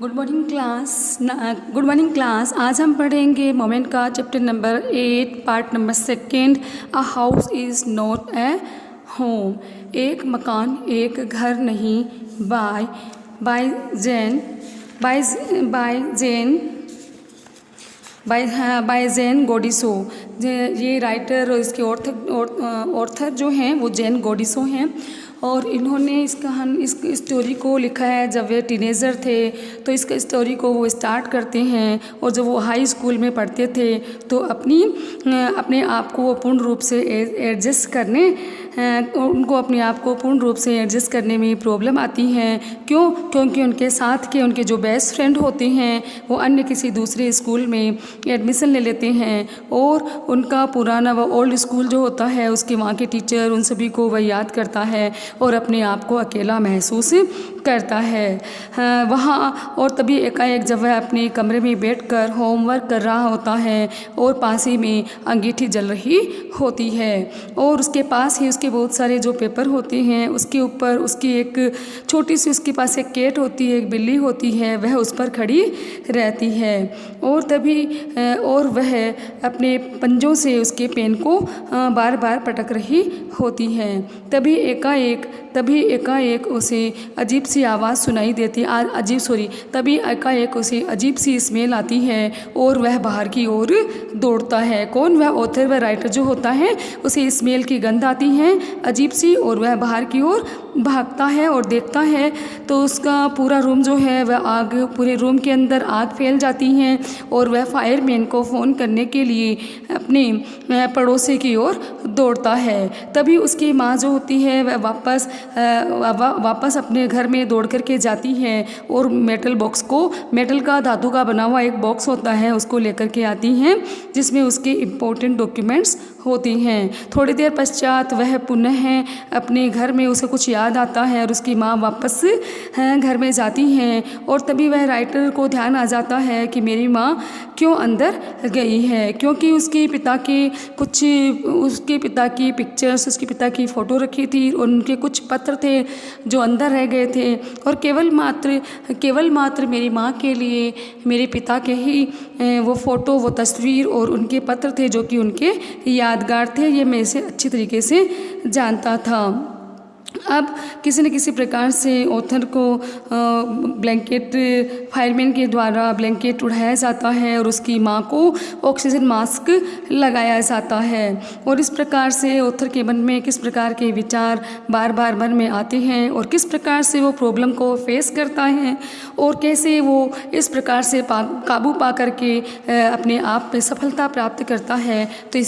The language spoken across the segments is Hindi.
Good morning class. आज हम पढ़ेंगे मोमेंट का chapter number 8 part number 2। A house is not a home. एक मकान एक घर नहीं। बाय जेन गोडिसो। ये राइटर और इसके ऑर्थर जो हैं वो जेन गोडिसो हैं और इन्होंने इस स्टोरी को लिखा है जब वे टीनेजर थे। तो इसका स्टोरी को वो स्टार्ट करते हैं और जब वो हाई स्कूल में पढ़ते थे तो अपने आप को पूर्ण रूप से एडजस्ट करने उनको अपने आप को पूर्ण रूप से एडजस्ट करने में प्रॉब्लम आती हैं। क्योंकि उनके साथ के उनके जो बेस्ट फ्रेंड होते हैं वो अन्य किसी दूसरे स्कूल में एडमिशन ले लेते हैं और उनका पुराना व ओल्ड स्कूल जो होता है उसके वहाँ के टीचर उन सभी को वह याद करता है और अपने आप को अकेला महसूस करता है वहाँ। और तभी एकाएक जब वह अपने कमरे में बैठकर होमवर्क कर रहा होता है और पास ही में अंगीठी जल रही होती है और उसके पास ही उसके बहुत सारे जो पेपर होते हैं उसके ऊपर उसकी एक छोटी सी उसके पास एक कैट होती है, एक बिल्ली होती है, वह उस पर खड़ी रहती है और तभी और वह अपने पंजों से उसके पेन को बार बार पटक रही होती है। तभी एकाएक उसे अजीब सी आवाज़ सुनाई देती तभी एकाएक उसे अजीब सी स्मेल आती है और वह बाहर की ओर दौड़ता है। कौन? वह ऑथर व राइटर जो होता है उसे स्मेल की गंध आती है अजीब सी और वह बाहर की ओर भागता है और देखता है तो उसका पूरा रूम जो है वह पूरे रूम के अंदर आग फैल जाती है और वह फायरमैन को फ़ोन करने के लिए अपने पड़ोसी की ओर दौड़ता है। तभी उसकी माँ जो होती है वह वापस अपने घर में दौड़ करके जाती है और मेटल का धातु का बना हुआ एक बॉक्स होता है उसको लेकर के आती हैं जिसमें उसके इम्पोर्टेंट डॉक्यूमेंट्स होती हैं। थोड़ी देर पश्चात वह पुनः अपने घर में उसे कुछ याद आता है और उसकी माँ वापस घर में जाती हैं और तभी वह राइटर को ध्यान आ जाता है कि मेरी माँ क्यों अंदर गई है, क्योंकि उसके पिता की पिक्चर्स, उसके पिता की फ़ोटो रखी थी और उनके कुछ पत्र थे जो अंदर रह गए थे और केवल मात्र मेरी माँ के लिए मेरे पिता के ही वो फ़ोटो, वो तस्वीर और उनके पत्र थे जो कि उनके यादगार थे। ये मैं इसे अच्छी तरीके से जानता था। अब किसी न किसी प्रकार से ऑथर को फायरमैन के द्वारा ब्लैंकेट उड़ाया जाता है और उसकी माँ को ऑक्सीजन मास्क लगाया जाता है और इस प्रकार से ऑथर के मन में किस प्रकार के विचार बार बार मन में आते हैं और किस प्रकार से वो प्रॉब्लम को फेस करता है और कैसे वो इस प्रकार से काबू पा करके अपने आप पे सफलता प्राप्त करता है। तो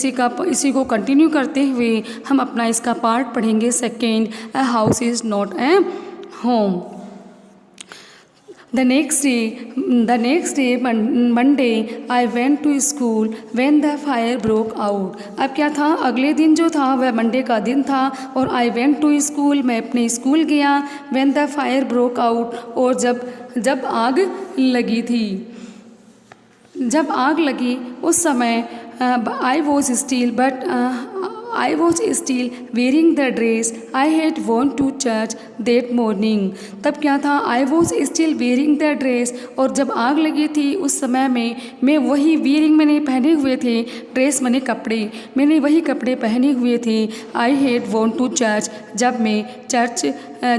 इसी को कंटिन्यू करते हुए हम अपना इसका पार्ट पढ़ेंगे 2 A house is not a home. The next day, Monday, I went to school when the fire broke out. अब क्या था? अगले दिन जो था वह मंडे का दिन था और I went to school, मैं अपने स्कूल गया when the fire broke out और जब आग लगी थी। जब आग लगी उस समय I was still wearing the dress I had worn to church that morning. तब क्या था? I was still wearing the dress और जब आग लगी थी उस समय में मैं वही मैंने पहने हुए थे, ड्रेस मैंने कपड़े, मैंने वही कपड़े पहने हुए थे I had worn to church, जब मैं चर्च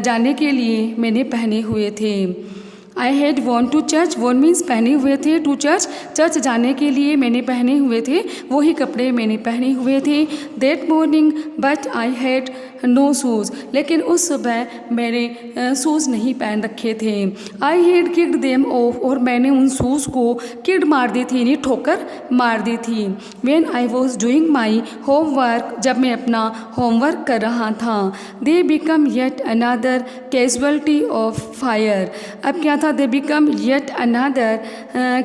जाने के लिए मैंने पहने हुए थे। I had worn to church, worn means पहने हुए थे, to चर्च जाने के लिए मैंने पहने हुए थे, वही कपड़े मैंने पहने हुए थे। That morning but I had no shoes, लेकिन उस सुबह मैंने शूज़ नहीं पहन रखे थे। I had kicked them off और मैंने उन शूज़ को किड मार दी थी, यानी ठोकर मार दी थी। When I was doing my homework, जब मैं अपना होमवर्क कर रहा था। They become yet another casualty of fire. अब क्या था? They become yet another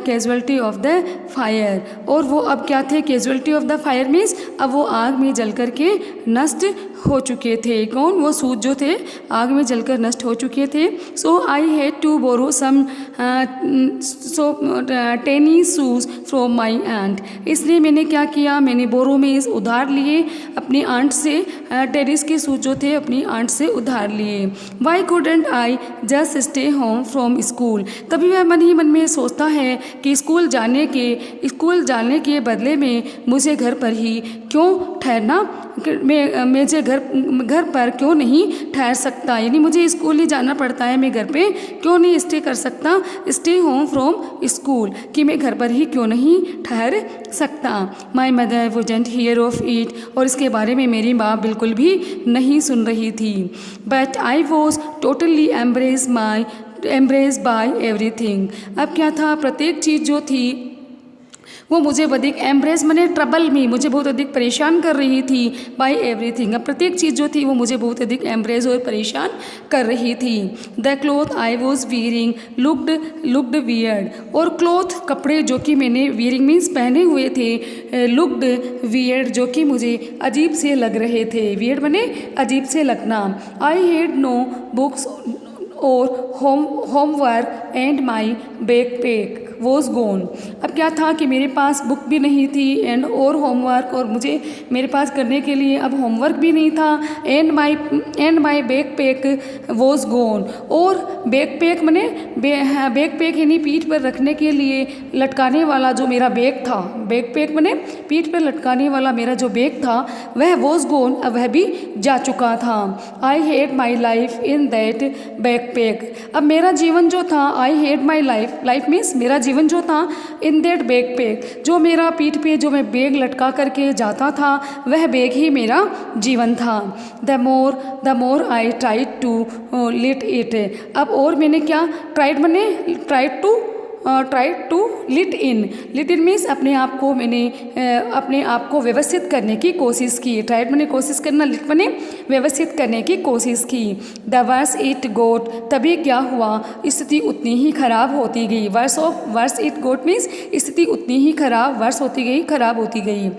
casualty of the fire और वो अब क्या थे? Casualty of the fire means अब वो आग में जल करके नष्ट हो चुके थे। कौन? वो शूज़ जो थे आग में जलकर नष्ट हो चुके थे। So I had to borrow some tennis shoes from my aunt. इसलिए मैंने क्या किया, मैंने बोरो में इस उधार लिए अपनी आंट से, टेनिस के शूज़ जो थे अपनी आंट से उधार लिए। Why couldn't I just stay home from school. तभी वह मन ही मन में सोचता है कि स्कूल जाने के बदले में मुझे घर पर ही क्यों ठहरना, मुझे घर पर क्यों नहीं ठहर सकता, यानी मुझे स्कूल ही जाना पड़ता है, मैं घर पे क्यों नहीं स्टे कर सकता, स्टे होम फ्रॉम स्कूल, कि मैं घर पर ही क्यों नहीं ठहर सकता। My mother wouldn't here of it. और इसके बारे में मेरी माँ बिल्कुल भी नहीं सुन रही थी। But I was totally embarrassed by everything. अब क्या था, प्रत्येक चीज़ जो थी वो मुझे अधिक एम्ब्रेस मैंने ट्रबल में, मुझे बहुत अधिक परेशान कर रही थी। बाय एवरीथिंग, अब प्रत्येक चीज़ जो थी वो मुझे बहुत अधिक एम्ब्रेस और परेशान कर रही थी। The cloth I was wearing looked weird. और क्लॉथ कपड़े जो कि मैंने वियरिंग मीन्स पहने हुए थे, लुक्ड वियर्ड जो कि मुझे अजीब से लग रहे थे। वियर्ड मैंने अजीब से लगना। आई हैड नो बुक्स और homework and my backpack was gone. अब क्या था कि मेरे पास बुक भी नहीं थी एंड और होमवर्क, और मुझे मेरे पास करने के लिए अब होमवर्क भी नहीं था। एंड माई बैकपैक वॉज गोन। और बैकपैक मैंने बैकपैक यानी पीठ पर रखने के लिए लटकाने वाला जो मेरा बैग था, बैकपैक मैंने पीठ पर लटकाने वाला मेरा जो बैग था वह वॉज गोन, अब वह भी जा चुका था। I hate my life in that backpack. अब मेरा जीवन जो था, I hate my life means मेरा जीवन जो था इन दैट बैकपैक, जो मेरा पीठ पे जो मैं बैग लटका करके जाता था वह बैग ही मेरा जीवन था। The more I tried to fit it. अब और मैंने क्या tried to fit in means अपने आप को व्यवस्थित करने की कोशिश की। ट्राइड मैंने कोशिश करना, लिट मैंने व्यवस्थित करने की कोशिश की। द वर्स इट गोट, तभी क्या हुआ, स्थिति उतनी ही खराब होती गई। वर्स इट गोट मीन्स स्थिति उतनी ही खराब होती गई।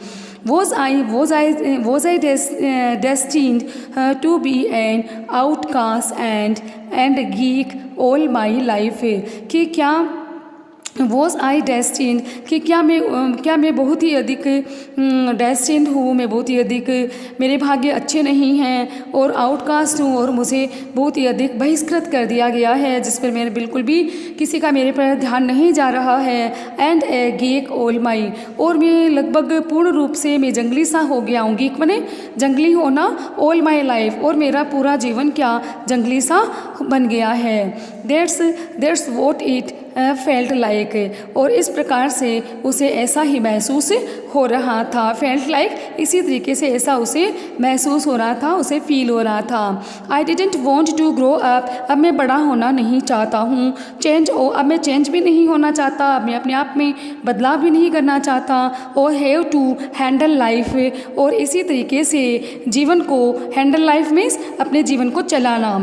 Was I destined to be an outcast and geek all my life? कि क्या वॉज आई डेस्टिन्ड, कि क्या मैं बहुत ही अधिक डेस्टिन्ड हूँ, मैं बहुत ही अधिक, मेरे भाग्य अच्छे नहीं हैं और आउटकास्ट हूँ और मुझे बहुत ही अधिक बहिष्कृत कर दिया गया है, जिस पर मेरे बिल्कुल भी किसी का मेरे पर ध्यान नहीं जा रहा है। And A geek all my, और मैं लगभग पूर्ण रूप से मैं जंगली सा हो गया हूँ। गीक माने जंगली होना, ऑल माई लाइफ, और मेरा पूरा जीवन क्या जंगली सा बन गया है। That's what it felt like, और इस प्रकार से उसे ऐसा ही महसूस हो रहा था। फेल्ट लाइक इसी तरीके से ऐसा उसे महसूस हो रहा था, उसे फील हो रहा था। I didn't want to grow up, अब मैं बड़ा होना नहीं चाहता हूँ। अब मैं चेंज भी नहीं होना चाहता, अब मैं अपने आप में बदलाव भी नहीं करना चाहता। और हैव टू हैंडल लाइफ, और इसी तरीके से जीवन को हैंडल लाइफ मीन्स अपने जीवन को चलाना।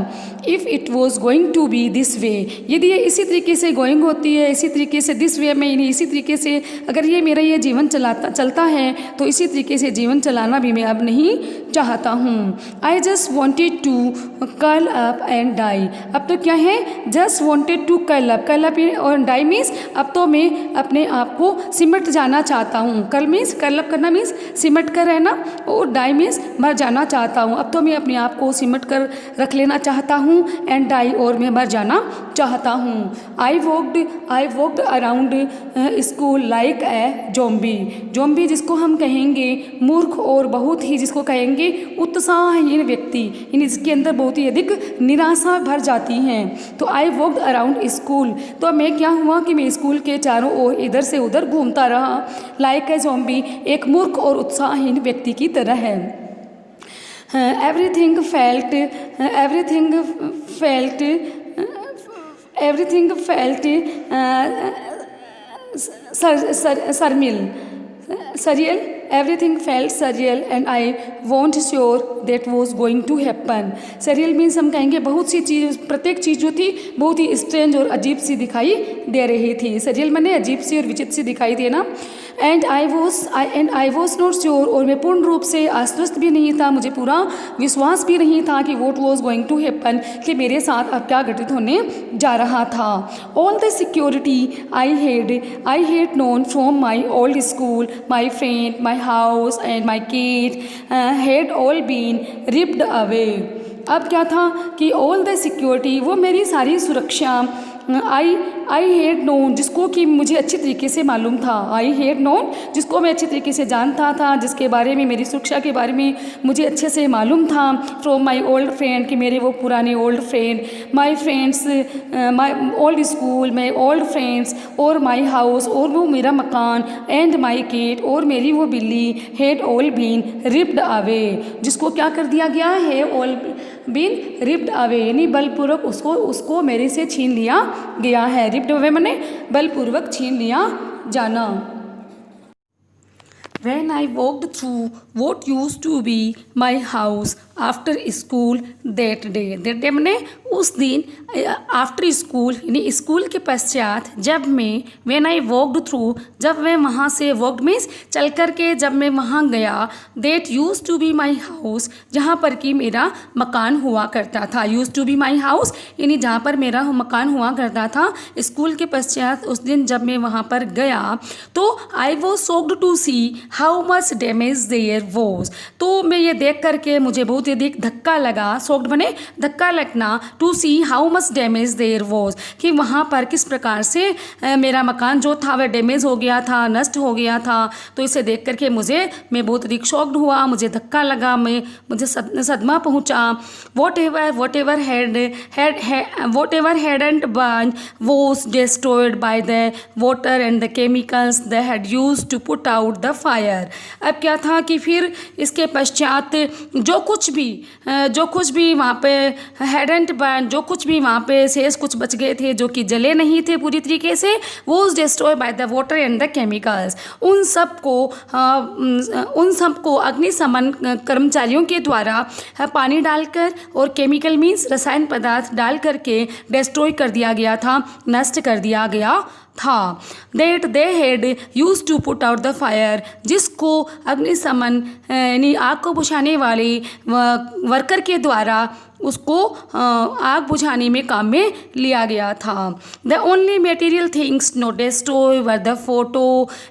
If it was going to be this way, यदि ये इसी तरीके से गोइंग होती है, इसी तरीके से दिस वे में, इसी तरीके से अगर मेरा ये जीवन चलता है तो इसी तरीके से जीवन चलाना भी मैं अब नहीं चाहता हूँ। I just wanted to curl up and die, अब तो क्या है, just wanted to curl up और डाई मीन्स अब तो मैं अपने आप को सिमट जाना चाहता हूँ। कर्ल अप करना मीन्स सिमट कर रहना, और डाई मीन्स मर जाना चाहता हूँ। अब तो मैं अपने आप को सिमट कर रख लेना चाहता हूँ, एंड डाई और मैं मर जाना चाहता हूँ। I walked around school like a zombie जिसको हम कहेंगे मूर्ख, और बहुत ही जिसको कहेंगे उत्साहहीन व्यक्ति, यानी जिसके अंदर बहुत ही अधिक निराशा भर जाती है। तो आई वॉकड अराउंड स्कूल, तो मैं क्या हुआ कि मैं स्कूल के चारों ओर इधर से उधर घूमता रहा। लाइक ए जोम्बी, एक मूर्ख और उत्साहहीन व्यक्ति की तरह है। Everything felt surreal. Everything felt surreal and I wasn't sure that was going to happen. Surreal means हम कहेंगे बहुत सी चीज़, प्रत्येक चीज़ जो थी बहुत ही स्ट्रेंज और अजीब सी दिखाई दे रही थी। surreal माने अजीब सी और विचित्र सी दिखाई देना। And I was not sure, और मैं पूर्ण रूप से आश्वस्त भी नहीं था, मुझे पूरा विश्वास भी नहीं था कि what was going to happen, कि मेरे साथ अब क्या घटित होने जा रहा था। All the security I had known from my old school, my friend, my house and my kid had all been ripped away. अब क्या था कि ऑल द सिक्योरिटी, वो मेरी सारी सुरक्षा, आई हैड नोन, जिसको कि मुझे अच्छी तरीके से मालूम था, आई हैड नोन, जिसको मैं अच्छी तरीके से जानता था, जिसके बारे में, मेरी सुरक्षा के बारे में मुझे अच्छे से मालूम था, फ्रॉम माई ओल्ड फ्रेंड, कि मेरे वो पुराने old friend, my friends, my old school, my old friends, और माई हाउस, और वो मेरा मकान, एंड माई किड, और मेरी वो बिल्ली, had all been ripped away, जिसको क्या कर दिया गया है, ऑल बीन रिप्ड अवे, यानी बलपूर्वक उसको मेरे से छीन लिया गया है। रिप्ड अवे माने बलपूर्वक छीन लिया जाना। When I walked through what used to be my house after school that day मैंने उस दिन आफ्टर स्कूल, यानी स्कूल के पश्चात जब मैं, when I walked through, जब मैं वहाँ से, walked मीन्स चल कर के, जब मैं वहाँ गया, that used to be my house, जहाँ पर कि मेरा मकान हुआ करता था, used to be my house, यानी जहाँ पर मेरा मकान हुआ करता था, स्कूल के पश्चात उस दिन जब मैं वहाँ पर गया, तो I was shocked to see how much damage there was, तो मैं ये देख करके मुझे बहुत ही अधिक धक्का लगा, shocked बने धक्का लगना, to see how much damage there was, कि वहाँ पर किस प्रकार से मेरा मकान जो था वह डैमेज हो गया था, नष्ट हो गया था। तो इसे देख करके मैं बहुत अधिक शॉक्ड हुआ, मुझे धक्का लगा, मुझे सदमा पहुँचा। whatever hadn't burned was destroyed by the water and the chemicals they had used to put out the fire। अब क्या था कि फिर इसके पश्चात जो कुछ भी वहाँ पे hadn't burned, जो कुछ भी वहाँ पे शेष कुछ बच गए थे जो कि जले नहीं थे पूरी तरीके से, was destroyed by the water and the chemicals, उन सबको अग्निशमन कर्मचारियों के द्वारा पानी डालकर और केमिकल मीन्स रसायन पदार्थ डाल करके डिस्ट्रॉय कर दिया गया था, नष्ट कर दिया गया था। That they had used to put out the fire, जिसको अग्निशमन यानी आग को बुझाने वाले वर्कर के द्वारा उसको आग बुझाने में काम में लिया गया था। The only material things not destroyed were the photo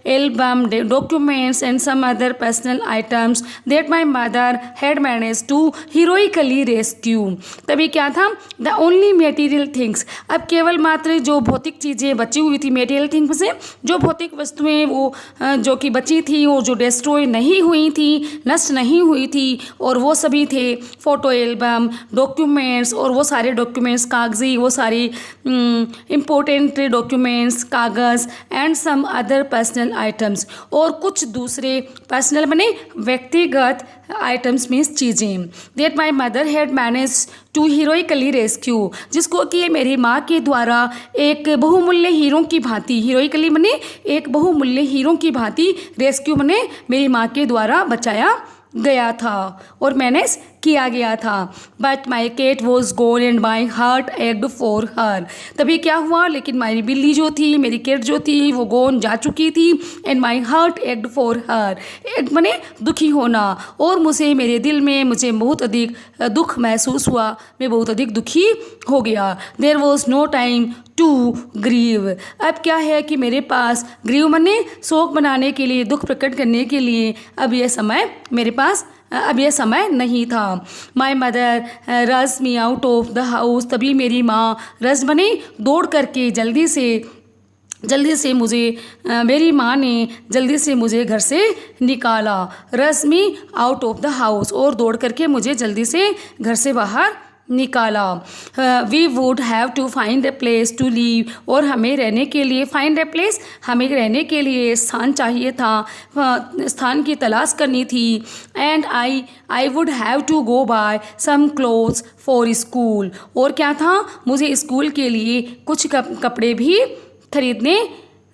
album, documents and some other personal items that my mother had managed to heroically rescue। तभी क्या था, the only material things, अब केवल मात्र जो भौतिक चीज़ें बची हुई थी, मेटेरियल थिंग्स से जो भौतिक वस्तुएं वो जो कि बची थी और जो डिस्ट्रॉय नहीं हुई थी, नष्ट नहीं हुई थी, और वो सभी थे फोटो एल्बम, डॉक्यूमेंट्स, और वो सारे डॉक्यूमेंट्स कागजी, वो सारी इम्पोर्टेंट डॉक्यूमेंट्स कागज़, and some other personal items, और कुछ दूसरे पर्सनल बने व्यक्तिगत आइटम्स मीन्स चीज़ें, that my mother had manage to heroically rescue, जिसको कि मेरी माँ के द्वारा एक बहुमूल्य हीरों की भांति, हीरोइकली बने एक बहुमूल्य हीरों की भांति, रेस्क्यू बने मेरी माँ के द्वारा बचाया गया था और मैनेज किया गया था। But my cat was gone and my heart ached for her, तभी क्या हुआ, लेकिन मेरी बिल्ली जो थी, मेरी कैट जो थी, वो गोन जा चुकी थी, and my heart ached for her, एक बने दुखी होना, और मेरे दिल में मुझे बहुत अधिक दुख महसूस हुआ, मैं बहुत अधिक दुखी हो गया। There was no time to grieve, अब क्या है कि मेरे पास ग्रीव मने शोक मनाने के लिए, दुख प्रकट करने के लिए अब यह समय मेरे पास अब यह समय नहीं था। माई मदर रस me out of the house, तभी मेरी माँ रस बने दौड़ करके जल्दी से मुझे, मेरी माँ ने जल्दी से मुझे घर से निकाला। रस me out of the house, और दौड़ करके मुझे जल्दी से घर से बाहर निकाला। We would have to find a place to live, और हमें रहने के लिए, फाइंड अ प्लेस, हमें रहने के लिए स्थान चाहिए था, स्थान की तलाश करनी थी। And I would have to go buy some clothes for school, और क्या था, मुझे स्कूल के लिए कुछ कपड़े भी खरीदने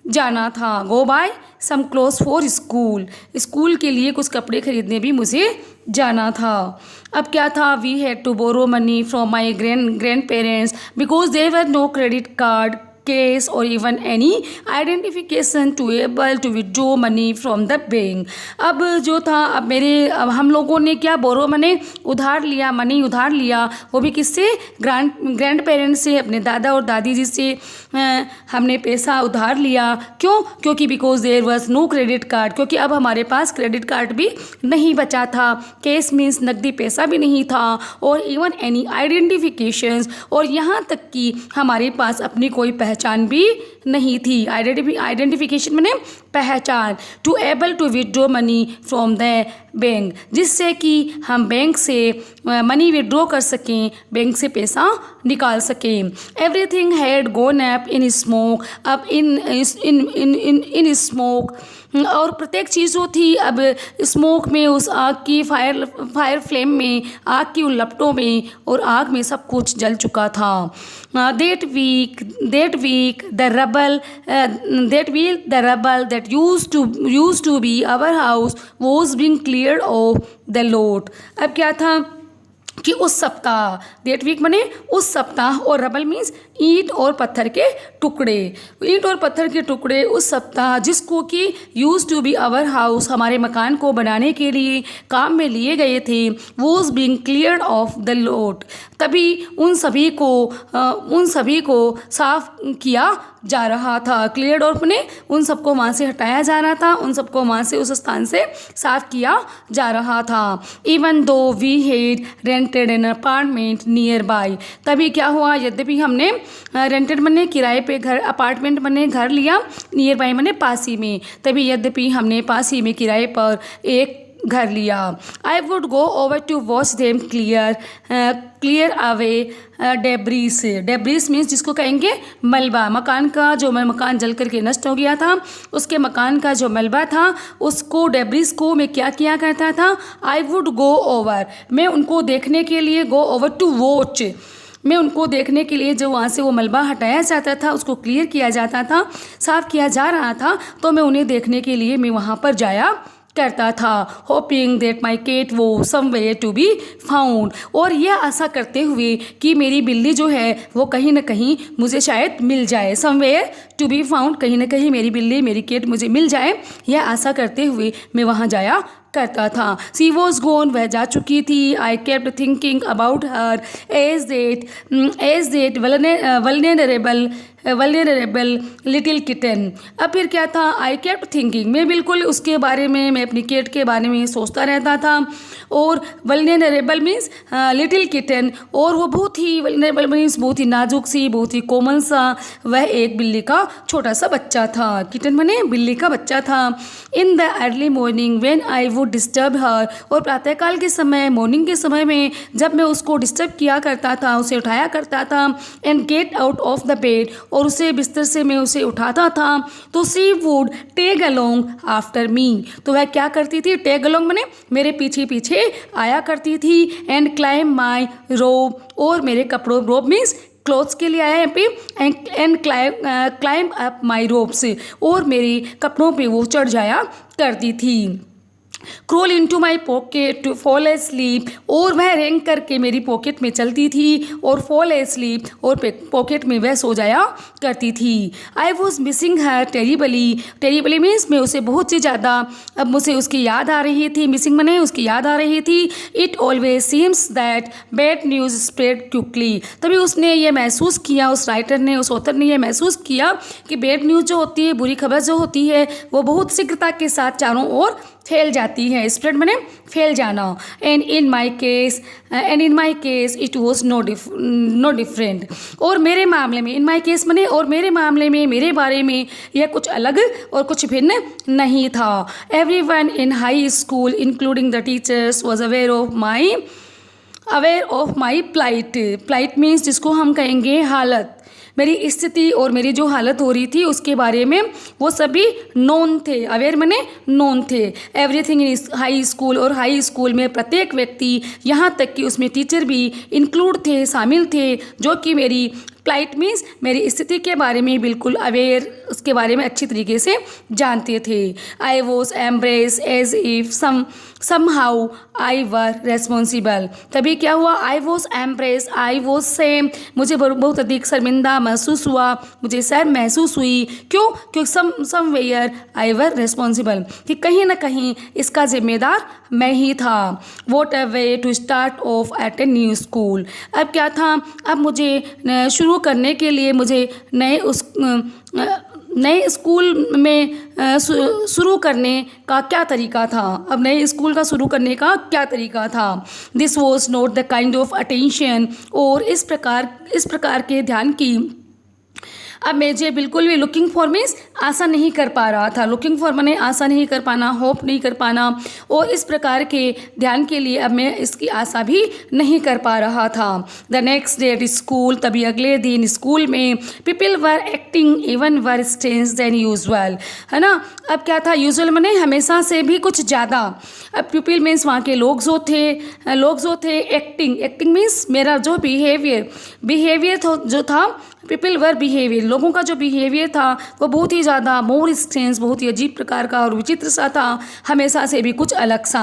जाना था। Go buy some clothes for school, school के लिए कुछ कपड़े खरीदने भी मुझे जाना था। अब क्या था, we had to borrow money from my grandparents because there were no credit card case or even any identification to able to withdraw money from the bank. अब जो था, अब हम लोगों ने क्या बोरो मनी उधार लिया, मनी उधार लिया, वो भी किससे, ग्रैंड पेरेंट्स से, अपने दादा और दादी जी से हमने पैसा उधार लिया। क्यों? क्योंकि because there was no credit card, क्योंकि अब हमारे पास क्रेडिट कार्ड भी नहीं बचा था, कैश मीन्स नकदी पैसा भी नहीं था, और इवन एनी आइडेंटिफिकेशंस, और यहाँ तक कि हमारे पास अपनी कोई पहचान भी नहीं थी। आइडेंटिफिकेशन मैंने पहचान, to able to withdraw money from the bank, जिससे कि हम बैंक से मनी विड्रॉ कर सकें, बैंक से पैसा निकाल सकें। Everything had gone up in smoke, अब इन स्मोक, और प्रत्येक चीज़ जो थी अब स्मोक में, उस आग की फायर फ्लेम में, आग की उन लपटों में, और आग में सब कुछ जल चुका था। That week the rubble that used to be our house was being cleared off the lot. अब क्या था कि उस सप्ताह, डेट वीक माने उस सप्ताह, और रबल मीन्स ईंट और पत्थर के टुकड़े, ईंट और पत्थर के टुकड़े उस सप्ताह, जिसको कि use to be our house, हमारे मकान को बनाने के लिए काम में लिए गए थे, was being cleared off the load, तभी उन सभी को साफ किया जा रहा था। क्लियर्ड ऑफ ने उन सबको वहाँ से हटाया जा रहा था, उन सबको वहाँ से, उस स्थान से साफ किया जा रहा था। Even though we had rented an apartment nearby, तभी क्या हुआ, यद्यपि हमने रेंटेड मने किराए पे घर, अपार्टमेंट मने घर लिया, नियर बाय मने पास ही में, तभी यद्यपि हमने पास ही में किराए पर एक घर लिया। I would go over to watch them clear away debris, debris means जिसको कहेंगे मलबा, मकान का जो मकान जल करके नष्ट हो गया था, उसके मकान का जो मलबा था, उसको डेब्रीज को मैं क्या किया करता था, आई वुड गो ओवर, मैं उनको देखने के लिए, गो ओवर टू वॉच, मैं उनको देखने के लिए, जो वहाँ से वो मलबा हटाया जाता था, उसको क्लियर किया जाता था, साफ़ किया जा रहा था, तो मैं उन्हें देखने के लिए मैं वहाँ पर जाया करता था। होपिंग दैट माई केट वो समवेयर टू बी फाउंड, और यह आशा करते हुए कि मेरी बिल्ली जो है वो कहीं ना कहीं मुझे शायद मिल जाए, समवेयर टू बी फाउंड, कहीं ना कहीं मेरी बिल्ली, मेरी केट मुझे मिल जाए, यह आशा करते हुए मैं वहाँ जाया करता था। सी वॉज गोन, वह जा चुकी थी। I kept thinking about her as that vulnerable little kitten. अब फिर क्या था, आई केप्ट थिंकिंग, मैं बिल्कुल उसके बारे में, मैं अपनी केट के बारे में सोचता रहता था, और वल्नरेबल मीन्स लिटिल किटन, और वो बहुत ही, वल्नरेबल मीन्स बहुत ही नाजुक सी, बहुत ही कोमल सा, वह एक बिल्ली का छोटा सा बच्चा था, किटन माने बिल्ली का बच्चा था। In the early morning when I would disturb her, और प्रातःकाल के समय, मॉर्निंग के समय में जब मैं उसको डिस्टर्ब किया करता था, उसे उठाया करता था, and get out of the bed, और उसे बिस्तर से मैं उसे उठाता था, तो she would tag along after me, तो वह क्या करती थी, टेग अलोंग माने मेरे पीछे पीछे आया करती थी, एंड क्लाइम माई रोब, और मेरे कपड़ों, रोब मीन्स क्लोथ्स के लिए आया यहाँ पे, and climb up my robes, और मेरे कपड़ों पे वो चढ़ जाया करती थी। Crawl into my pocket to fall asleep, और वह रेंग करके मेरी पॉकेट में चलती थी, और फॉल एस्लीप, और पॉकेट में वह सो जाया करती थी। I was missing her terribly means मैं उसे बहुत ही ज़्यादा, अब मुझे उसकी याद आ रही थी, मिसिंग मने उसकी याद आ रही थी। It always seems that bad news spread quickly, तभी उसने ये महसूस किया, उस राइटर ने, उस ऑथर ने ये महसूस किया कि बैड न्यूज़ जो होती है, बुरी खबर जो होती है, वो बहुत शीघ्रता के साथ चारों ओर फैल जाती है, स्प्रेड माने फैल जाना। And in my case it was no different, और मेरे मामले में, इन माई केस माने और मेरे मामले में, मेरे बारे में यह कुछ अलग और कुछ भिन्न नहीं था। Everyone in high school including the teachers was aware of my plight means जिसको हम कहेंगे हालत, मेरी स्थिति और मेरी जो हालत हो रही थी उसके बारे में वो सभी नोन थे, अवेयर माने नोन थे। एवरीथिंग इन हाई स्कूल, और हाई स्कूल में प्रत्येक व्यक्ति, यहाँ तक कि उसमें टीचर भी इंक्लूड थे, शामिल थे, जो कि मेरी plight मीन्स मेरी स्थिति के बारे में बिल्कुल अवेयर, उसके बारे में अच्छी तरीके से जानते थे। I was embarrassed as if somehow I were responsible. तभी क्या हुआ, I was embarrassed, I was same, मुझे बहुत अधिक शर्मिंदा महसूस हुआ, मुझे शर्म महसूस हुई। क्यों? क्योंकि समवेयर आई वर रेस्पॉन्सिबल, कि कहीं ना कहीं इसका जिम्मेदार मैं ही था। What a way to start off at a new school. अब क्या था, अब मुझे शुरू करने के लिए मुझे नए स्कूल में शुरू करने का क्या तरीका था। अब नए स्कूल का शुरू करने का क्या तरीका था। This was not the kind of attention, और इस प्रकार के ध्यान की अब मुझे बिल्कुल भी लुकिंग फॉर मीन्स आशा नहीं कर पा रहा था। लुकिंग फॉर मैंने आशा नहीं कर पाना, होप नहीं कर पाना, और इस प्रकार के ध्यान के लिए अब मैं इसकी आशा भी नहीं कर पा रहा था। The next day at school, तभी अगले दिन स्कूल में people were acting even were strange than usual, है ना। अब क्या था, यूजुअल मैंने हमेशा से भी कुछ ज़्यादा। अब पीपल मीन्स वहाँ के लोग जो थे एक्टिंग मीन्स मेरा जो बिहेवियर जो था, पीपल वर बिहेवियर, लोगों का जो बिहेवियर था वो बहुत ही ज़्यादा मोर स्ट्रेंज, बहुत ही अजीब प्रकार का और विचित्र सा था, हमेशा से भी कुछ अलग सा।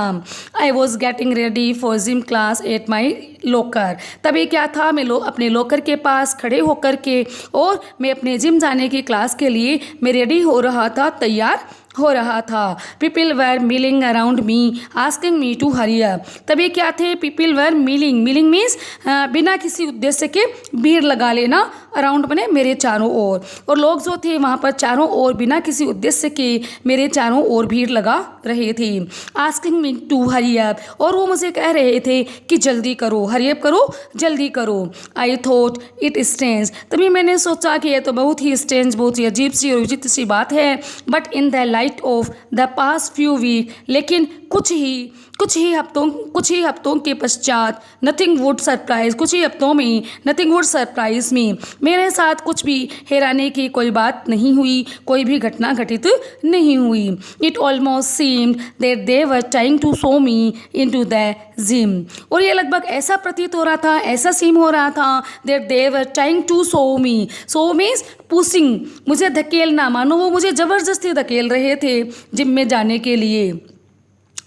I was getting ready for gym class at my locker. तभी क्या था, मैं अपने लॉकर के पास खड़े होकर के और मैं अपने जिम जाने की क्लास के लिए मैं रेडी हो रहा था, तैयार हो रहा था। People were milling around me asking me to hurry up. तभी क्या थे, पीपल वर मिलिंग मीन्स बिना किसी उद्देश्य के भीड़ लगा लेना, अराउंड बने मेरे चारों ओर, और लोग जो थे वहाँ पर चारों ओर बिना किसी उद्देश्य के मेरे चारों ओर भीड़ लगा रहे थे। Asking me to hurry up, और वो मुझे कह रहे थे कि जल्दी करो, हरी अप करो, जल्दी करो। आई थॉट इट स्ट्रेंज, तभी मैंने सोचा कि यह तो बहुत ही स्ट्रेंज, बहुत ही अजीब सी और विचित्र सी बात है। But in the light of the past few week, लेकिन कुछ ही हफ्तों के पश्चात नथिंग वुड सरप्राइज, कुछ ही हफ्तों में नथिंग वुड सरप्राइज में, मेरे साथ कुछ भी हैरानी की कोई बात नहीं हुई, कोई भी घटना घटित नहीं हुई। It almost seemed that they were trying to shove me into the gym, और ये लगभग ऐसा प्रतीत हो रहा था, ऐसा सीम हो रहा था, that they were trying to shove means pushing, मुझे धकेलना, मानो वो मुझे ज़बरदस्ती धकेल रहे थे जिम में जाने के लिए।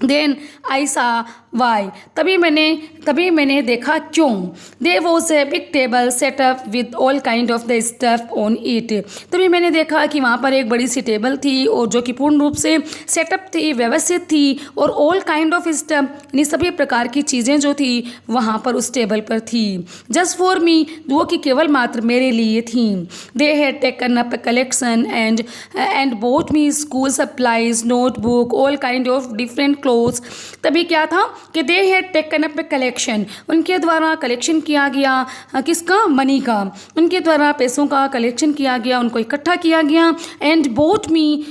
देन आई सा वाई, तभी मैंने देखा क्यों। There was a big table set up with all kind of the stuff on it, तभी मैंने देखा कि वहाँ पर एक बड़ी सी टेबल थी और जो कि पूर्ण रूप से सेटअप थी, व्यवस्थित थी, और ऑल काइंड ऑफ स्टफ यानी सभी प्रकार की चीज़ें जो थी वहाँ पर उस टेबल पर थी। जस्ट फॉर मी, वो कि केवल मात्र मेरे लिए थी। They had taken up a collection and boat me school supplies, notebook, all kind of different clothes. तभी क्या था कि they had taken up a collection, उनके द्वारा कलेक्शन किया गया, किसका, मनी का, उनके द्वारा पैसों का कलेक्शन किया गया, उनको इकट्ठा किया गया। एंड बोट मी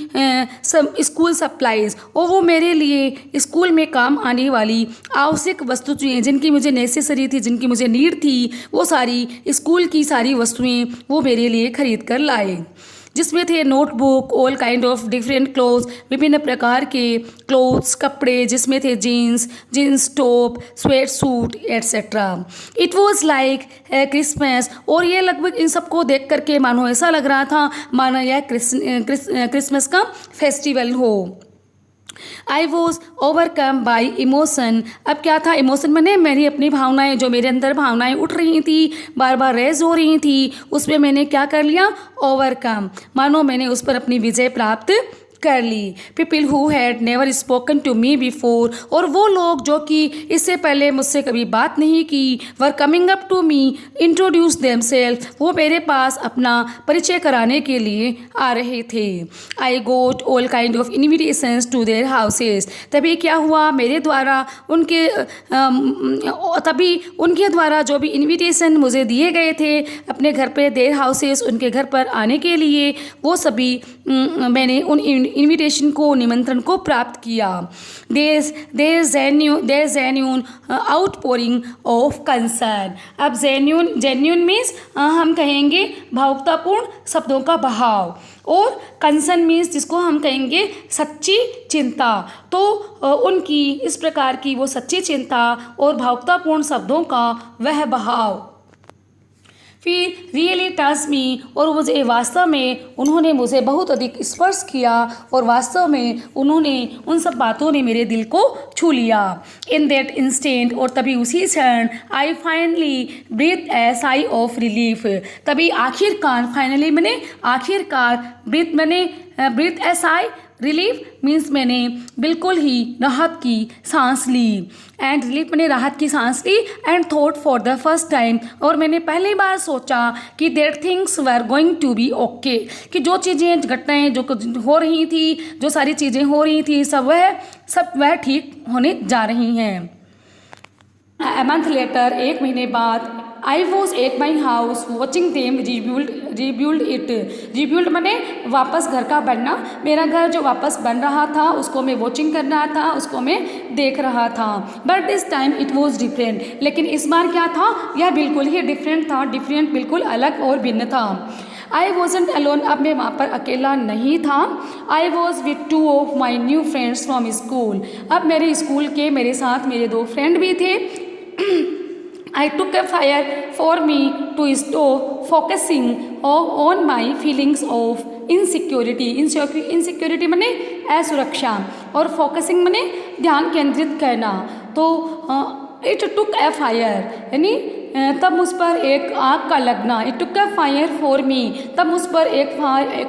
सब स्कूल सप्लाइज, और वो मेरे लिए स्कूल में काम आने वाली आवश्यक वस्तुएं, जिनकी मुझे नेसेसरी थी, जिनकी मुझे नीड थी, वो सारी स्कूल की सारी वस्तुएं वो मेरे लिए खरीद कर लाए, जिसमें थे notebook, all kind of different clothes, विभिन्न प्रकार के क्लोथ्स, कपड़े, जिसमें थे jeans top, sweat suit etcetera. It was like Christmas, और ये लगभग इन सबको देख करके मानो ऐसा लग रहा था मानो यह क्रिसमस का फेस्टिवल हो। I was overcome by emotion, अब क्या था, इमोशन मैंने मेरी अपनी भावनाएं, जो मेरे अंदर भावनाएं उठ रही थी, बार बार रेज हो रही थी, उसमें मैंने क्या कर लिया, ओवरकम, मानो मैंने उस पर अपनी विजय प्राप्त कर ली। People who had never spoken to me before, और वो लोग जो कि इससे पहले मुझसे कभी बात नहीं की, were coming up to me introduce themselves, वो मेरे पास अपना परिचय कराने के लिए आ रहे थे। I got all kind of invitations to their houses, तभी क्या हुआ, मेरे द्वारा उनके द्वारा जो भी इन्विटेशन मुझे दिए गए थे अपने घर पे, देयर हाउसेस, उनके घर पर आने के लिए, वो सभी मैंने उन इन्विटेशन को, निमंत्रण को प्राप्त किया। Their genuine outpouring of concern, अब जेन्यून मीन्स हम कहेंगे भावुकतापूर्ण शब्दों का बहाव, और कंसर्न मीन्स जिसको हम कहेंगे सच्ची चिंता। तो उनकी इस प्रकार की वो सच्ची चिंता और भावुकतापूर्ण शब्दों का वह बहाव। फिर रियली टच मी, और मुझे वास्तव में उन्होंने मुझे बहुत अधिक स्पर्श किया और वास्तव में उन्होंने उन सब बातों ने मेरे दिल को छू लिया। इन दैट इंस्टेंट, और तभी उसी क्षण, I finally breathe a sigh of relief, तभी आखिरकार, फाइनली मैंने आखिरकार, ब्रीथ मैंने breathe a sigh, relief means मैंने बिल्कुल ही राहत की सांस ली, एंड रिलीफ मैंने राहत की सांस ली, and thought for the first time, और मैंने पहली बार सोचा कि that things were going to be okay, कि जो चीज़ें घटनाएं जो हो रही थी, जो सारी चीज़ें हो रही थी, सब वह ठीक होने जा रही हैं। A month later, एक महीने बाद, I was at my house watching them rebuild it. Rebuild माने वापस घर का बनना, मेरा घर जो वापस बन रहा था उसको मैं वॉचिंग कर रहा था, उसको मैं देख रहा था। But this time it was different, लेकिन इस बार क्या था, यह बिल्कुल ही डिफरेंट था, डिफरेंट बिल्कुल अलग और भिन्न था। आई वॉजेंट अलोन, अब मैं वहाँ पर अकेला नहीं था। I was with 2 of my new friends from school, अब मेरे स्कूल के मेरे साथ मेरे 2 फ्रेंड भी थे। I took a fire for me to stop focusing on my feelings of insecurity. Insecurity माने असुरक्षा, और फोकसिंग माने ध्यान केंद्रित करना। तो इट टुक ए फायर, यानी तब मुझ पर एक आग का लगना। It took A fire for me, तब मुझ पर एक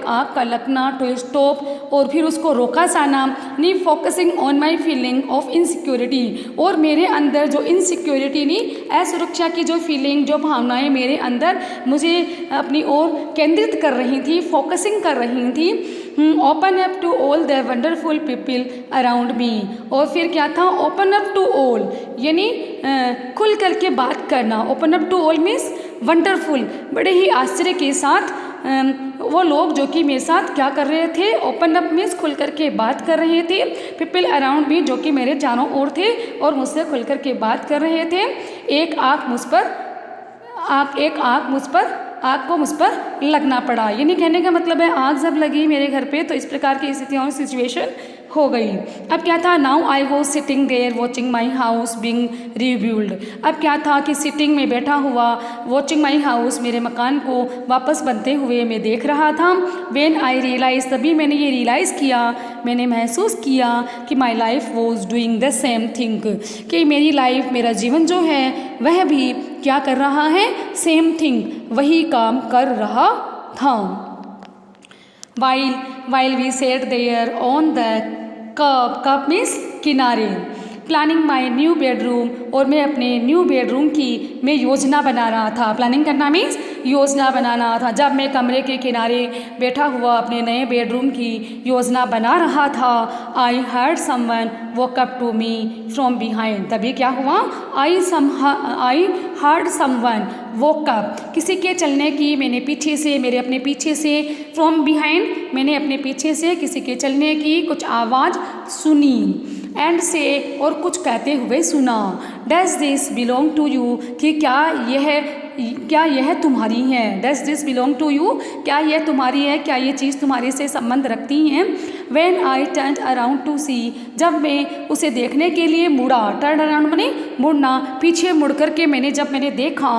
आग का लगना, टू स्टॉप, और फिर उसको रोका जाना, नी focusing on my feeling of insecurity, और मेरे अंदर जो इनसिक्योरिटी नी असुरक्षा की जो फीलिंग, जो भावनाएं मेरे अंदर मुझे अपनी ओर केंद्रित कर रही थी, फोकसिंग कर रही थी। Open up to all the wonderful people around me, और फिर क्या था, ओपन अप टू ऑल, यानी खुल करके बात करना। Open up to all means wonderful, बड़े ही आश्चर्य के साथ वो लोग जो कि मेरे साथ क्या कर रहे थे, ओपन अप मीन्स खुल करके बात कर रहे थे। पीपल अराउंड मी, जो कि मेरे चारों ओर थे और मुझसे खुल करके बात कर रहे थे। एक आग को मुझ पर लगना पड़ा, यानी कहने का मतलब है आग जब लगी मेरे घर पे तो इस प्रकार की स्थितियों, सिचुएशन हो गई। अब क्या था, now I was sitting there watching my house being rebuild, अब क्या था कि सिटिंग में बैठा हुआ, वॉचिंग माई हाउस मेरे मकान को वापस बनते हुए मैं देख रहा था। व्हेन आई रियलाइज, तभी मैंने ये रियलाइज़ किया, मैंने महसूस किया कि my life was doing the same thing, कि मेरी लाइफ, मेरा जीवन जो है वह भी क्या कर रहा है, सेम थिंग, वही काम कर रहा था। While we sat there on the cup means किनारे, प्लानिंग माई न्यू बेडरूम, और मैं अपने न्यू बेडरूम की मैं योजना बना रहा था। प्लानिंग करना मीन्स योजना बनाना था। जब मैं कमरे के किनारे बैठा हुआ अपने नए बेडरूम की योजना बना रहा था, I heard someone walk up to me from behind, तभी क्या हुआ, I heard someone walk up, किसी के चलने की मैंने पीछे से, मेरे अपने पीछे से, फ्रॉम बिहाइंड मैंने अपने पीछे से किसी के चलने की कुछ आवाज़ सुनी, एंड से, और कुछ कहते हुए सुना। Does this belong to you, कि क्या यह तुम्हारी है। Does this belong to you, क्या यह तुम्हारी है, क्या ये चीज़ तुम्हारे से संबंध रखती हैं। When I turn around to see, जब मैं उसे देखने के लिए मुड़ा, टर्न अराउंड माने मुड़ना, पीछे मुड़ करके जब मैंने देखा,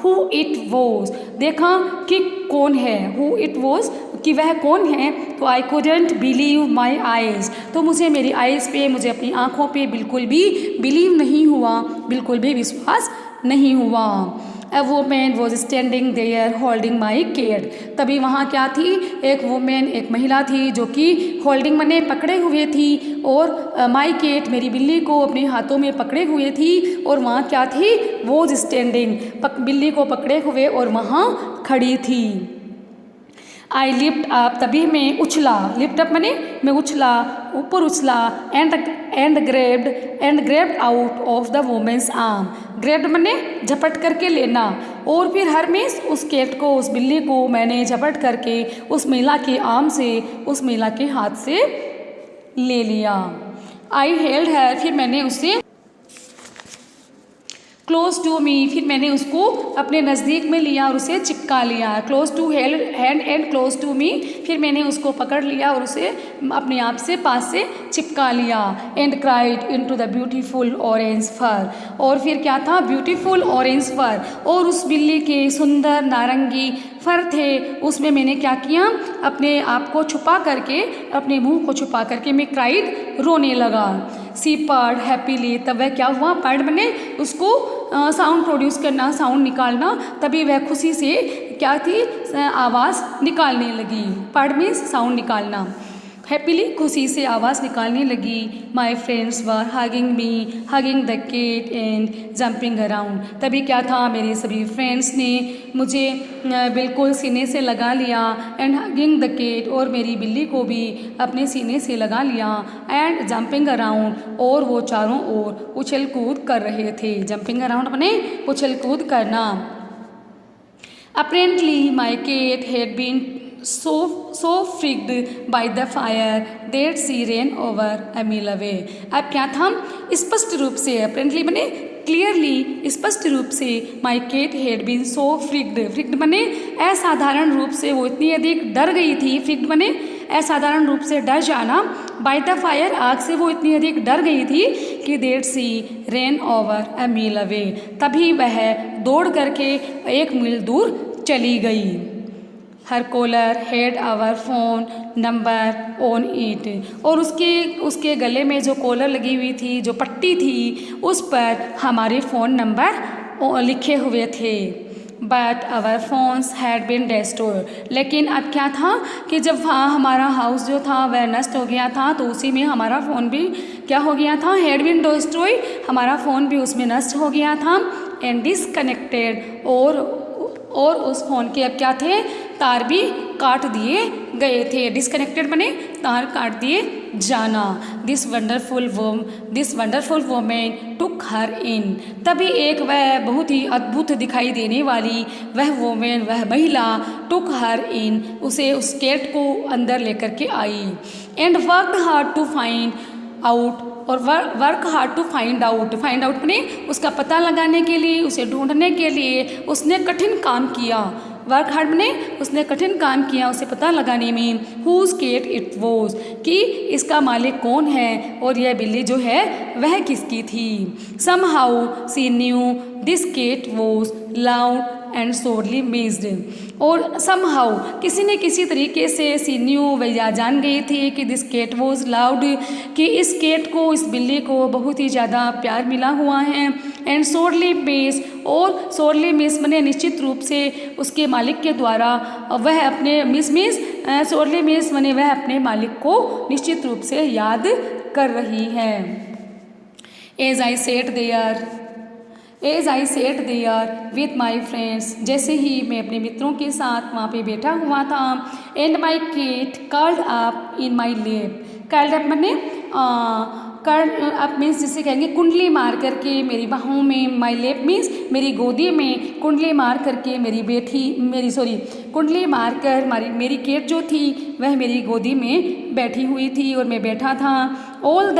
हु इट वॉज, देखा कि कौन है, हु इट वॉज, कि वह कौन है, तो I couldn't believe my eyes, तो मुझे मेरी आइज़ पे, मुझे अपनी आँखों पे बिल्कुल भी बिलीव नहीं हुआ, बिल्कुल भी विश्वास नहीं हुआ। A woman was standing there holding my cat, तभी वहाँ क्या थी, एक वुमेन, एक महिला थी जो कि होल्डिंग माने पकड़े हुए थी, और माई केट, मेरी बिल्ली को अपने हाथों में पकड़े हुए थी, और वहाँ क्या थी, वॉज स्टैंडिंग, बिल्ली को पकड़े हुए और वहाँ खड़ी थी। आई लिफ्ट अप, तभी मैं उछला, लिफ्ट अप माने मैं उछला, ऊपर उछला, and grabbed out of the woman's arm, grabbed माने झपट करके लेना, और फिर हर में उस कैट को, उस बिल्ली को मैंने झपट करके उस महिला के आर्म से, उस महिला के हाथ से ले लिया। आई हेल्ड हर, फिर मैंने उसे क्लोज टू मी, फिर मैंने उसको अपने नज़दीक में लिया और उसे चिपका लिया। Close to hand and close to me, फिर मैंने उसको पकड़ लिया और उसे अपने आप से पास से चिपका लिया। And cried into the beautiful orange fur, और फिर क्या था, ब्यूटीफुल ऑरेंज फर, और उस बिल्ली के सुंदर नारंगी फर थे, उसमें मैंने क्या किया, अपने आप को छुपा करके, अपने मुंह को छुपा करके मैं क्राइड, रोने लगा। सी पर्ड हैप्पीली, तब वह क्या हुआ, पर्ड मैंने उसको साउंड प्रोड्यूस करना, साउंड निकालना, तभी वह खुशी से क्या थी, आवाज़ निकालने लगी। पर्ड मीन्स साउंड निकालना, हैप्पीली खुशी से आवाज़ निकालने लगी। My friends were hugging me, hugging the cat and jumping around, तभी क्या था, मेरे सभी फ्रेंड्स ने मुझे बिल्कुल सीने से लगा लिया। एंड हगिंग द केट, और मेरी बिल्ली को भी अपने सीने से लगा लिया। एंड जंपिंग अराउंड, और वो चारों ओर उछल कूद कर रहे थे। जंपिंग अराउंड अपने उछल कूद करना। Apparently my cat had been so freaked by the fire that she ran over a mile away। अब क्या था, स्पष्ट रूप से, apparently बने क्लियरली, स्पष्ट रूप से, my cat had been so freaked, freaked बने असाधारण रूप से, वो इतनी अधिक डर गई थी, फ्रिक्ड बने असाधारण रूप से डर जाना, बाय द फायर, आग से वो इतनी अधिक डर गई थी कि that she ran over a mile away, तभी वह दौड़ करके 1 मील दूर चली गई। Her collar had our phone number on it, और उसके गले में जो कॉलर लगी हुई थी, जो पट्टी थी, उस पर हमारे फ़ोन नंबर लिखे हुए थे। But our phones had been destroyed, लेकिन अब क्या था कि जब हमारा हाउस जो था वह नष्ट हो गया था, तो उसी में हमारा फ़ोन भी क्या हो गया था, हैड बिन डिस्ट्रॉयड, हमारा फ़ोन भी उसमें नष्ट हो गया था। एंड डिसकनेक्टेड, और उस फ़ोन के अब क्या थे, तार भी काट दिए गए थे। डिसकनेक्टेड बने तार काट दिए जाना। दिस वंडरफुल वोमेन टुक हर इन, तभी एक वह बहुत ही अद्भुत दिखाई देने वाली वह वोमेन, वह महिला, टुक हर इन, उसे उस केट को अंदर लेकर के आई। And work hard to find out, और work hard to find out, find out ने उसका पता लगाने के लिए, उसे ढूंढने के लिए उसने कठिन काम किया। वर्क हार्ड ने उसने कठिन काम किया उसे पता लगाने में। हुज केट इट वॉज, कि इसका मालिक कौन है और यह बिल्ली जो है वह किसकी थी। Somehow she knew this cat was loud and sorely missed, और समहाउ किसी न किसी तरीके से सी न्यू वह जान गई थी कि दिस केट वॉज लाउड, कि इस केट को, इस बिल्ली को बहुत ही ज़्यादा प्यार मिला हुआ है। एंड सोरली मिस, और सोरली मिस मने निश्चित रूप से उसके मालिक के द्वारा वह अपने सोरली मिस मने वह अपने मालिक को निश्चित रूप से याद कर रही है। As I sat there with my friends, जैसे ही मैं अपने मित्रों के साथ वहाँ पे बैठा हुआ था। And my cat curled up in my lap, curled up मने कर्ल अप मीन्स जिसे कहेंगे कुंडली मार करके मेरी बाहों में, माई लेप मीन्स मेरी गोदी में, कुंडली मार करके कुंडली मार कर मेरी केट जो थी वह मेरी गोदी में बैठी हुई थी और मैं बैठा था। All the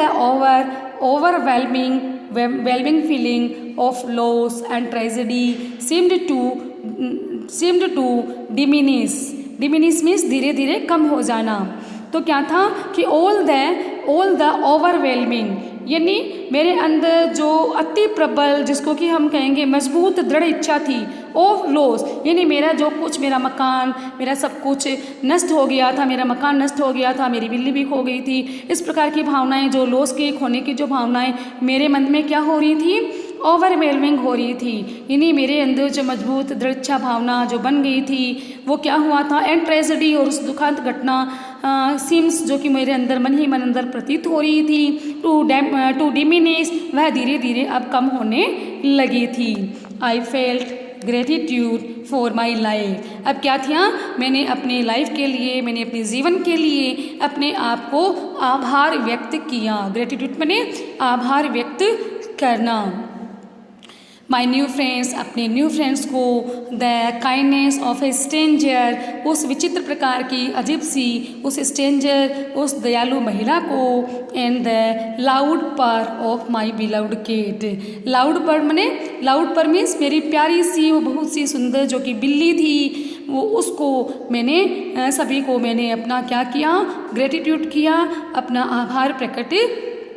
overwhelming feeling of loss and tragedy seemed to diminish means धीरे धीरे कम हो जाना। तो क्या था कि all the overwhelming, यानी मेरे अंदर जो अति प्रबल, जिसको कि हम कहेंगे मजबूत दृढ़ इच्छा थी, ऑफ लॉस, यानी मेरा जो कुछ, मेरा मकान, मेरा सब कुछ नष्ट हो गया था, मेरा मकान नष्ट हो गया था, मेरी बिल्ली भी खो गई थी, इस प्रकार की भावनाएं, जो लॉस के खोने की जो भावनाएं मेरे मन में क्या हो रही थी, ओवरवेलमिंग हो रही थी, यानी मेरे अंदर जो मजबूत दृढ़ इच्छा भावना जो बन गई थी वो क्या हुआ था, एंड ट्रेजेडी, और उस दुखद घटना सिम्स जो कि मेरे अंदर मन ही मन अंदर प्रतीत हो रही थी, टू डिमिनिश, वह धीरे धीरे अब कम होने लगी थी। I felt gratitude for my life, अब क्या था, मैंने अपने लाइफ के लिए, मैंने अपने जीवन के लिए अपने आप को आभार व्यक्त किया। ग्रेटिट्यूड मैंने आभार व्यक्त करना। माई न्यू फ्रेंड्स, अपने न्यू फ्रेंड्स को, the kindness of A stranger, उस विचित्र प्रकार की अजीब सी उस स्ट्रेंजर, उस दयालु महिला को, and the loud purr of my beloved cat. Loud purr मने, लाउड पर मीन्स मेरी प्यारी सी वो बहुत सी सुंदर जो कि बिल्ली थी, वो उसको मैंने सभी को मैंने अपना क्या किया, ग्रेटिट्यूड किया, अपना आभार प्रकट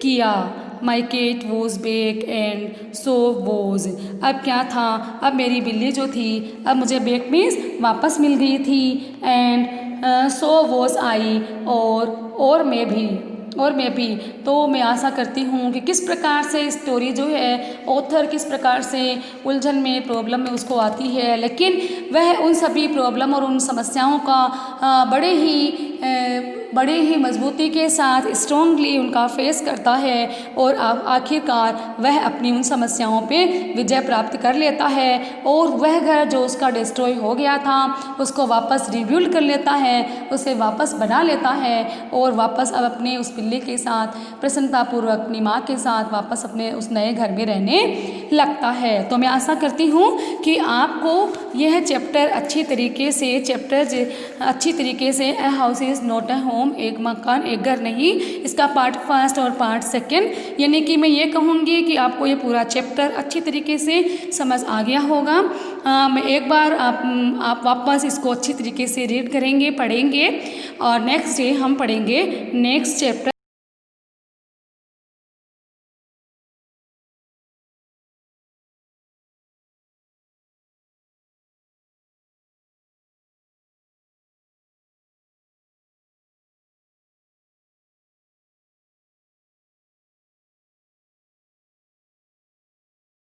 किया। My cat was back and so was, अब क्या था, अब मेरी बिल्ली जो थी अब मुझे बेक मीन्स वापस मिल गई थी, एंड सो वॉज आई, और मैं भी। तो मैं आशा करती हूँ कि किस प्रकार से स्टोरी जो है ऑथर किस प्रकार से उलझन में, प्रॉब्लम में उसको आती है, लेकिन वह उन सभी प्रॉब्लम और उन समस्याओं का बड़े ही मजबूती के साथ स्ट्रॉन्गली उनका फेस करता है, और आखिरकार वह अपनी उन समस्याओं पे विजय प्राप्त कर लेता है, और वह घर जो उसका डिस्ट्रॉय हो गया था उसको वापस रिबिल्ड कर लेता है, उसे वापस बना लेता है, और वापस अब अपने उस बिल्ली के साथ प्रसन्नतापूर्वक अपनी माँ के साथ वापस अपने उस नए घर में रहने लगता है। तो मैं आशा करती हूँ कि आपको यह चैप्टर अच्छी तरीके से a house is not a home, एक मकान एक घर नहीं, इसका पार्ट फर्स्ट और पार्ट सेकंड, यानी कि मैं ये कहूँगी कि आपको ये पूरा चैप्टर अच्छी तरीके से समझ आ गया होगा। मैं एक बार आप वापस इसको अच्छी तरीके से रीड करेंगे, पढ़ेंगे, और नेक्स्ट डे हम पढ़ेंगे नेक्स्ट चैप्टर।